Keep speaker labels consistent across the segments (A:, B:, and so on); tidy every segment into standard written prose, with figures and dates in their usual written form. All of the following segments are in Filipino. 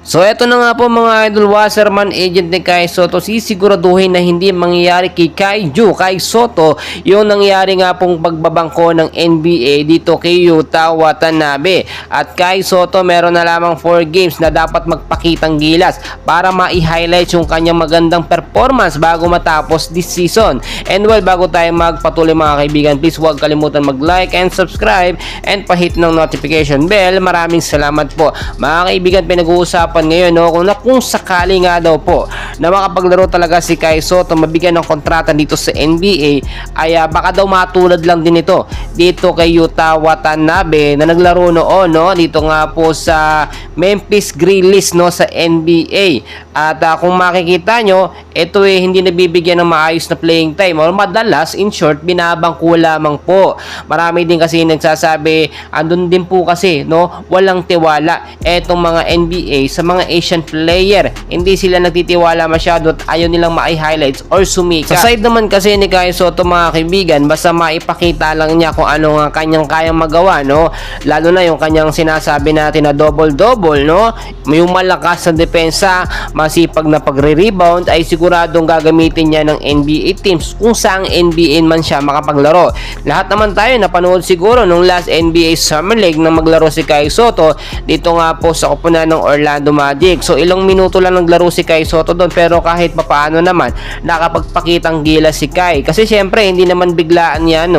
A: So eto na nga po mga idol, Wasserman agent ni Kai Sotto, sisiguraduhin na hindi mangyayari kay Kai Sotto yung nangyari nga pong pagbabangko ng NBA dito kay Yuta Watanabe. At Kai Sotto meron na lamang 4 games na dapat magpakitang gilas para ma-highlight yung kanyang magandang performance bago matapos this season. And well, bago tayo magpatuloy mga kaibigan, please huwag kalimutan mag-like and subscribe and pahit ng notification bell. Maraming salamat po mga kaibigan. Pinag-uusapan ngayon kung sakali nga daw po na makapaglaro talaga si Kai Sotto, mabigyan ng kontrata dito sa NBA, ay baka daw matulad lang din ito dito kay Yuta Watanabe na naglaro noon dito nga po sa Memphis Grizzlies sa NBA. At kung makikita nyo, ito hindi nabibigyan ng maayos na playing time, or madalas in short binabangko lamang po. Marami din kasi nagsasabi, andun din po kasi walang tiwala etong mga NBA sa mga Asian player. Hindi sila nagtitiwala masyado at ayaw nilang ma-highlights or sumika. Sa side naman kasi ni Kai Sotto mga kaibigan, basta maipakita lang niya kung ano nga kanyang kayang magawa, lalo na yung kanyang sinasabi natin na double-double, yung malakas na depensa, masipag na pagre-rebound, ay siguradong gagamitin niya ng NBA teams kung saang NBA man siya makapaglaro. Lahat naman tayo napanood siguro nung last NBA Summer League na maglaro si Kai Sotto dito nga po sa koponan ng Orlando Magic. So ilang minuto lang naglaro si Kai Sotto doon, pero kahit papaano naman nakapagpakitang gilas si Kai. Kasi syempre hindi naman biglaan yan,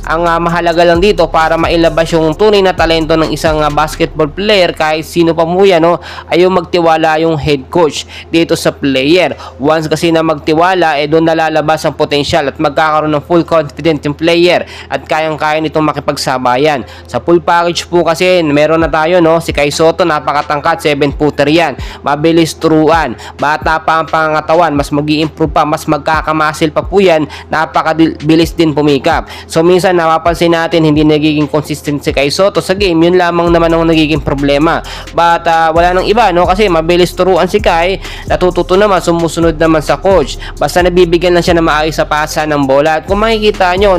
A: ang mahalaga lang dito para mailabas yung tunay na talento ng isang basketball player, kahit sino pa mo yan, ay yung magtiwala yung head coach dito sa player. Once kasi na magtiwala, doon nalalabas ang potensyal at magkakaroon ng full confidence yung player at kayang-kaya nitong makipagsabayan. Sa full package po kasi meron na tayo, si Kai Sotto, napakatangkat, 7-footer yan, mabilis turuan, bata pa ang pangangatawan, mas mag-i-improve pa, mas magkakamasil pa po yan, napakabilis din pumikap. So minsan napapansin natin hindi nagiging consistent si Kai Sotto sa game, yun lamang naman ang nagiging problema. But wala nang iba, kasi mabilis turuan si Kai, natututo naman, sumusunod naman sa coach, basta nabibigyan lang siya na maayos sa pasa ng bola. At kung makikita nyo,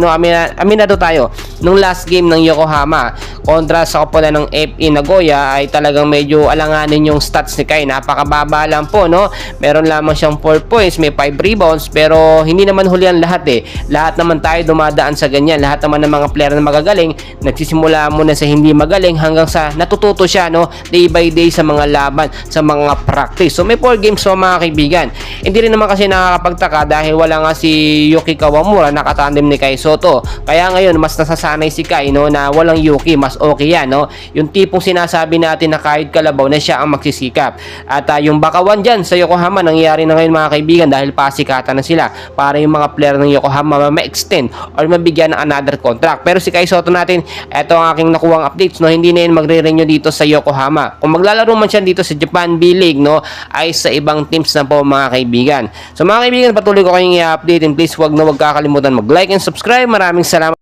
A: aminado tayo, nung last game ng Yokohama kontra sa koponan ng FE Nagoya, ay talagang medyo alanganin yung stats ni Kai. Napakababa lang po, meron lamang siyang 4 points, may 5 rebounds, pero hindi naman huli ang lahat lahat naman tayo dumadaan sa ganyan. Lahat naman ng mga player na magagaling nagsisimula muna sa hindi magaling hanggang sa natututo siya day by day sa mga laban, sa mga practice. So may 4 games mga kaibigan. Hindi rin naman kasi nakakapagtaka dahil wala nga si Yuki Kawamura nakatandem ni Kai Sotto. Kaya ngayon mas nasasanay si Kai na walang Yuki, mas okay yan, yung tipong sinasabi natin na kahit kalabaw na siya ang magsisikap. At yung bakawan dyan sa Yokohama, nangyayari na ngayon mga kaibigan dahil pasikatan na sila para yung mga player ng Yokohama ma-extend or mabigyan ng another contract. Pero si Kai Sotto natin, eto ang aking nakuwang updates, hindi na yun magre-renew dito sa Yokohama. Kung maglalaro man siya dito sa Japan B-League, ay sa ibang teams na po mga kaibigan. So mga kaibigan, patuloy ko kayong i-update, and please huwag kakalimutan mag-like and subscribe. Maraming salamat.